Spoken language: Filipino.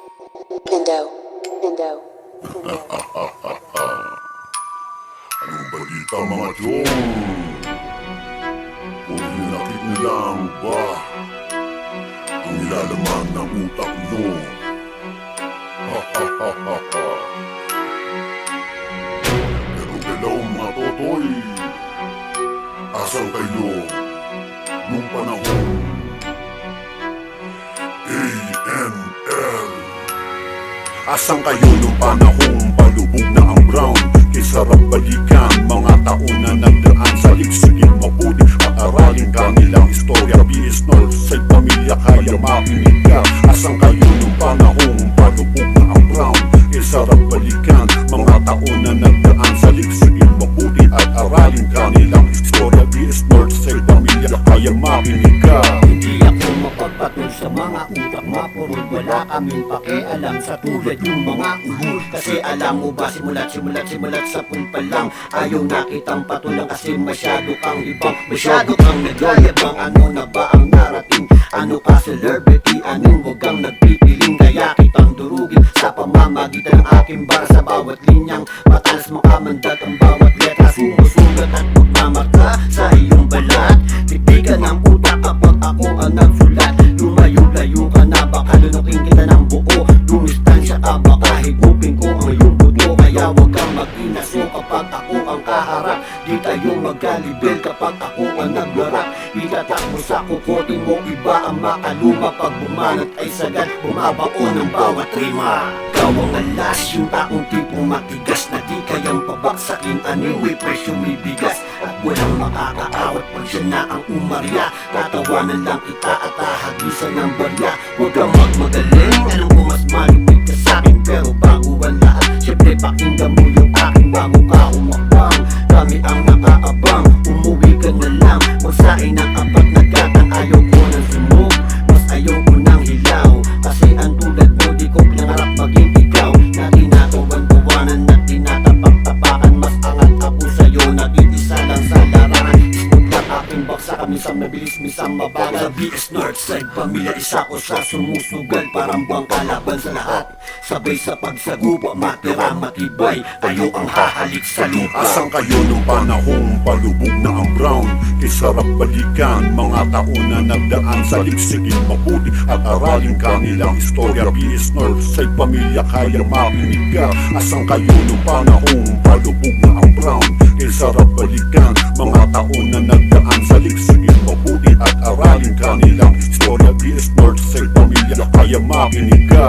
Pindo. Anong balita mga John? Kung hinakit nilang ba ang nilalaman ng utak mo? Pero hello mga totoy, asan kayo nung panahon ANL? Asan kayo nung panahong palubog na ang brown? Kay sarap balikan mga taon na nagdaan sa ligsigin mabuti at aralin kanilang istorya. BS Northside pamilya kaya makinig ka. Asan kayo nung panahong palubog na ang brown? Kay sarap balikan mga taon na nagdaan sa ligsigin mabuti at aralin kanilang istorya. BS Northside pamilya kaya makinig ka. Hindi ako mapagpatol sa mga utak mapurol. Wala kaming pakialam sa tulad yung mga ulul. Kasi alam mo ba simulat sa punta lang ayaw nakitang patulang kasi masyado kang ibang. Masyado kang nagyayabang. Ano na ba ang narating? Ano ka celebrity? Anong wag kang nagpipiling? Kaya kitang durugin sa pamamagitan ng aking bar. Sa bawat linyang matalas makamandat ang bawat letra. Sumusugat at magmamarka sa iyong balat. Titigan ng utak kapag ako ang nagsulat. Lumayo-layo ka na baka lunukin kita ng buo. Dumistansya ka baka higupin ko ang iyong buto. Kaya wag kang mag-inaso kapag ako ang kaharap. Di tayo magkalibel kapag ako ang naglarap. Itatak mo sa kukotin mo, iba ang makaluma. Pag bumanat ay sagad, bumabaon ang bawat rima. Ikaw ang alas, yung taong tipong matigas na di kayang pabaksakin. Anyway, presyo may bigas at walang makakaawat pag siya na ang umarya. Tatawanan lang kita at hahagisan ng barya. Huwag kang magmagaling, alam ko mas malupit ka sa'kin. Pero bago ang lahat, syempre pakinggan mo yung aking bago ka umakbang. Kami ang nakaabang, umuwi ka na lang. Magsain ng apat na gatang, ayaw ko ng sumog. Mas ayaw ko ng hilaw, kasi ang tulad mo di ko pinangarap maging ikaw. Na tinatawan-tawanan at tinatapak-tapakan. Mas angat ako sa'yo, nag-iisa lang sa larangan. Ismot lang aking baksa, minsan mabilis, minsan mabagal. Sa BS Northside, pamilya isa ko sa sumusugal. Parang bang kalaban sa lahat, sabay sa pagsagupa, matira matibay. Tayo ang hahalik sa lupa. Asan kayo nung panahong palubog na ang brown? Kay sarap balikan mga taon na nagdaan sa ligsigin mabuti at aralin kanilang istorya. BS Northside pamilya kaya makinig ka. Asan kayo nung panahong palubog na ang brown? Kay sarap balikan mga taon na nagdaan sa ligsigin mabuti at aralin kanilang istorya. BS Northside pamilya kaya makinig ka.